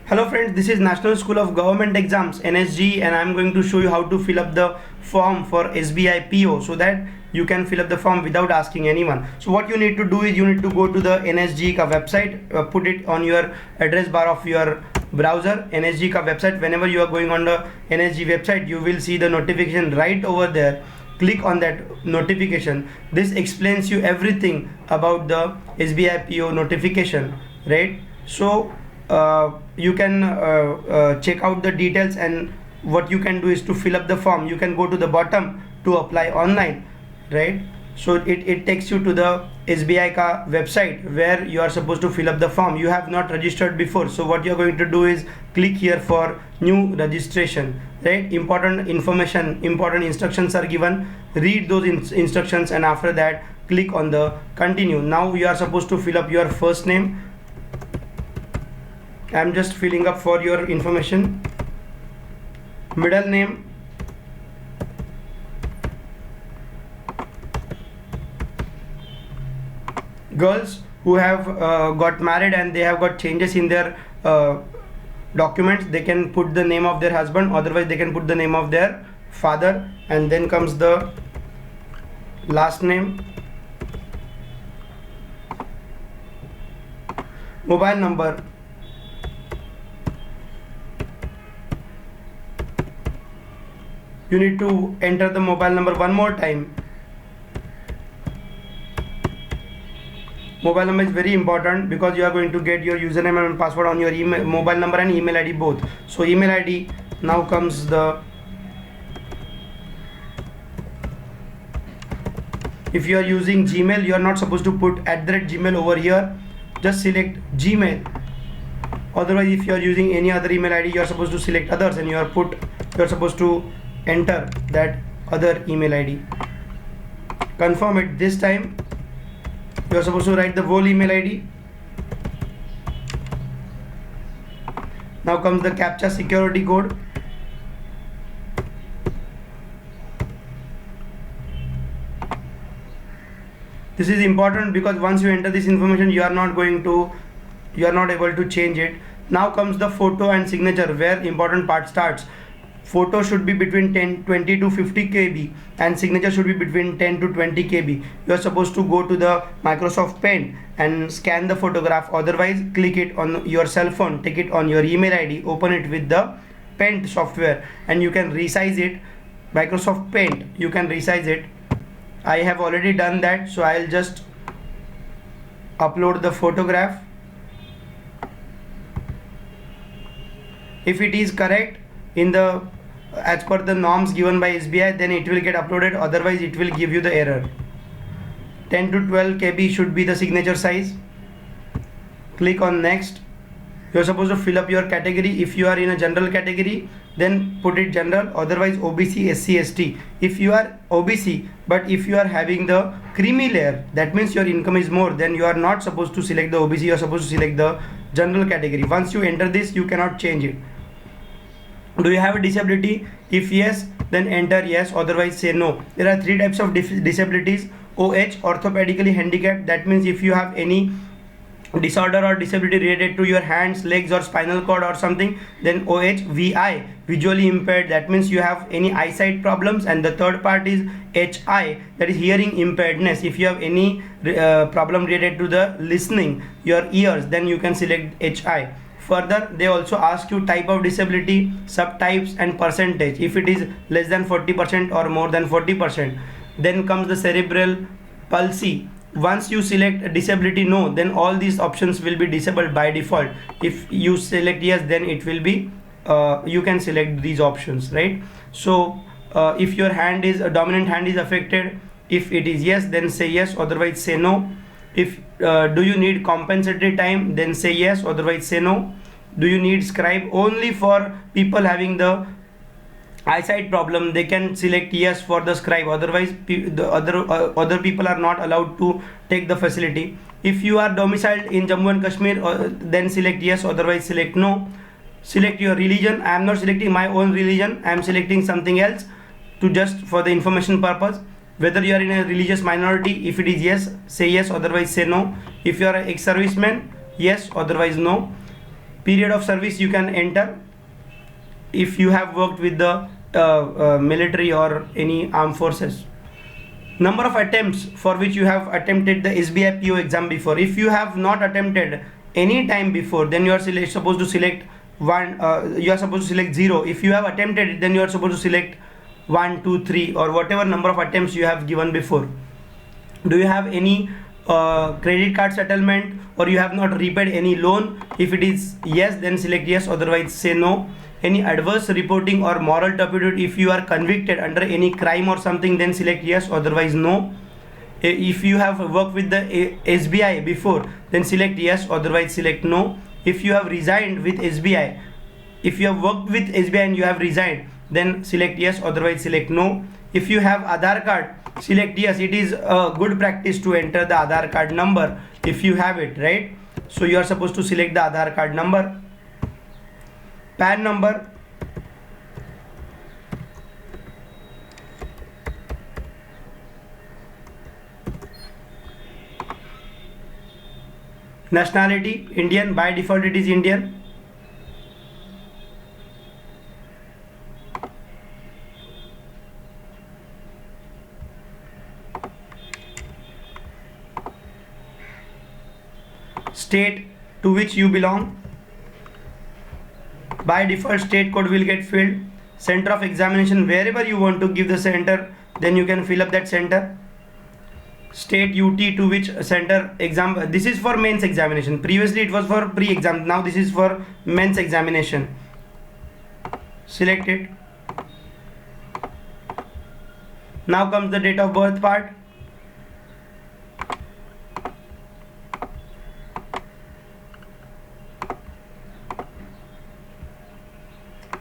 Hello friends, this is National School of Government Exams NSGE, and I am going to show you how to fill up the form for SBI PO so that you can fill up the form without asking anyone. So what you need to do is you need to go to the NSGE ka website, put it on your address bar of your browser, NSGE ka website. Whenever you are going on the NSGE website, you will see the notification right over there. Click on that notification. This explains you everything about the SBI PO notification, right? So you can check out the details, and what you can do is to fill up the form. You can go to the bottom to apply online, right? So it takes you to the SBI ka website where you are supposed to fill up the form. You have not registered before, so what you are going to do is click here for new registration, right? Important information, important instructions are given. Read those instructions, and after that click on the continue. Now you are supposed to fill up your first name. I'm just filling up for your information. Middle name, girls who have got married and they have got changes in their documents, they can put the name of their husband, otherwise they can put the name of their father. And then comes the last name, mobile number, you need to enter the mobile number one more time. Mobile number is very important because you are going to get your username and password on your email, mobile number and email ID both. So email ID, now comes the, if you are using Gmail, you are not supposed to put @Gmail over here, just select Gmail. Otherwise, if you are using any other email ID, you are supposed to select others, and you are supposed to enter that other email ID. Confirm it. This time you are supposed to write the whole email ID. Now comes the CAPTCHA security code. This is important because once you enter this information, you are not able to change it. Now comes the photo and signature, where important part starts. Photo should be between 20 to 50 KB and signature should be between 10 to 20 KB. You are supposed to go to the Microsoft Paint and scan the photograph. Otherwise, click it on your cell phone, take it on your email ID, open it with the Paint software, and you can resize it. Microsoft Paint, you can resize it. I have already done that, so I'll just upload the photograph. If it is correct in the as per the norms given by SBI, then it will get uploaded. Otherwise, it will give you the error. 10 to 12 KB should be the signature size. Click on next. You are supposed to fill up your category. If you are in a general category, then put it general. Otherwise, OBC, SC, ST. If you are OBC, but if you are having the creamy layer, that means your income is more, then you are not supposed to select the OBC. You are supposed to select the general category. Once you enter this, you cannot change it. Do you have a disability? If yes, then enter yes, otherwise say no. There are three types of disabilities. OH, orthopedically handicapped. That means if you have any disorder or disability related to your hands, legs or spinal cord or something, then OH. VI, visually impaired. That means you have any eyesight problems. And the third part is HI, that is hearing impairedness. If you have any problem related to the listening, your ears, then you can select HI. Further, they also ask you type of disability, subtypes and percentage, if it is less than 40% or more than 40%. Then comes the cerebral palsy. Once you select disability no, then all these options will be disabled by default. If you select yes, then it will be you can select these options, right? So if your dominant hand is affected, if it is yes, then say yes, otherwise say no. If do you need compensatory time, then say yes, otherwise say no. Do you need scribe? Only for people having the eyesight problem, they can select yes for the scribe. Otherwise, the other people are not allowed to take the facility. If you are domiciled in Jammu and Kashmir, then select yes, otherwise select no. Select your religion. I am not selecting my own religion. I am selecting something else to just for the information purpose. Whether you are in a religious minority, if it is yes, say yes, otherwise say no. If you are an ex-serviceman, yes, otherwise no. Period of service you can enter if you have worked with the military or any armed forces. Number of attempts for which you have attempted the SBI PO exam before. If you have not attempted any time before, then you are supposed to select one. You are supposed to select 0. If you have attempted it, then you are supposed to select 1, 2, 3 or whatever number of attempts you have given before. Do you have any credit card settlement, or you have not repaid any loan? If it is yes, then select yes, otherwise say no. Any adverse reporting or moral turpitude, if you are convicted under any crime or something, then select yes, otherwise no. If you have worked with the SBI before, then select yes, otherwise select no. If you have resigned with SBI, if you have worked with SBI and you have resigned, then select yes, otherwise select no. If you have Aadhaar card, select yes. It is a good practice to enter the Aadhaar card number if you have it, right? So you are supposed to select the Aadhaar card number. PAN number, nationality Indian, by default it is Indian. State to which you belong, by default state code will get filled. Center of examination, wherever you want to give the center, then you can fill up that center. State UT to which center exam, this is for mains examination. Previously it was for pre-exam, now this is for mains examination. Select it. Now comes the date of birth part.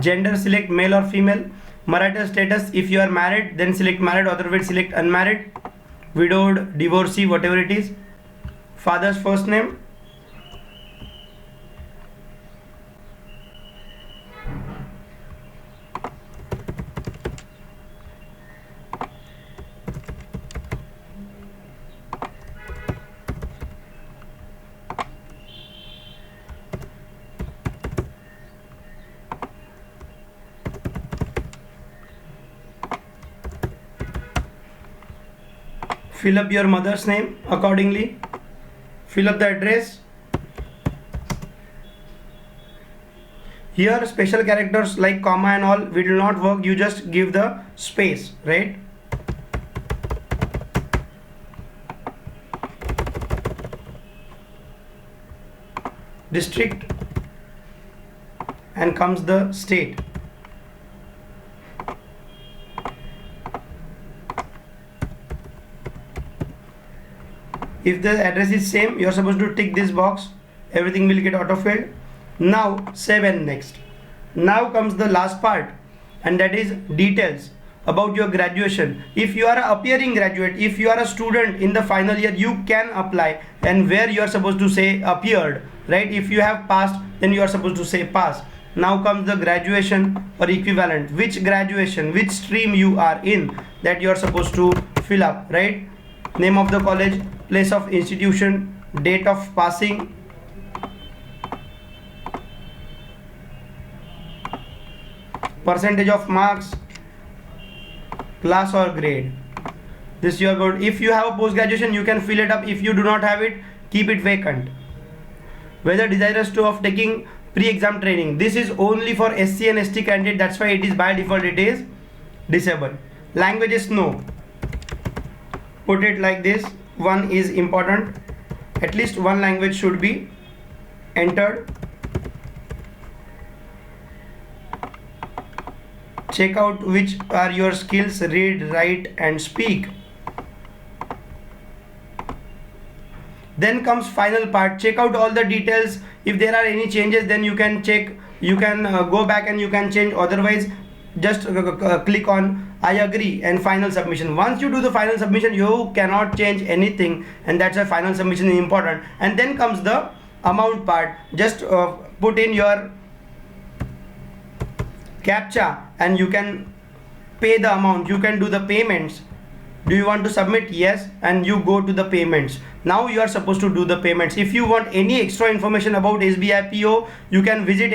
Gender, select male or female. Marital status, if you are married, then select married, otherwise select unmarried. Widowed, divorcee, whatever it is. Father's first name. Fill up your mother's name accordingly. Fill up the address. Here special characters like comma and all will not work, you just give the space, right? District, and comes the state. If the address is same, you are supposed to tick this box. Everything will get auto-filled. Now save and next. Now comes the last part, and that is details about your graduation. If you are an appearing graduate, if you are a student in the final year, you can apply, and where you are supposed to say appeared, right? If you have passed, then you are supposed to say pass. Now comes the graduation or equivalent. Which graduation, which stream you are in, that you are supposed to fill up, right? Name of the college, place of institution, date of passing, percentage of marks, class or grade. This you are good. If you have a post graduation, you can fill it up. If you do not have it, keep it vacant. Whether desirous to of taking pre-exam training, this is only for SC and ST candidate, that's why it is by default it is disabled. Languages, no. Put it like this, one is important, at least one language should be entered. Check out which are your skills, read, write and speak. Then comes final part, check out all the details. If there are any changes, then you can check, you can go back and you can change, otherwise just click on I agree and final submission. Once you do the final submission, you cannot change anything, and that's why final submission is important. And then comes the amount part. Just put in your captcha and you can pay the amount, you can do the payments Do you want to submit? Yes. And you go to the payments. Now you are supposed to do the payments. If you want any extra information about SBI PO, you can visit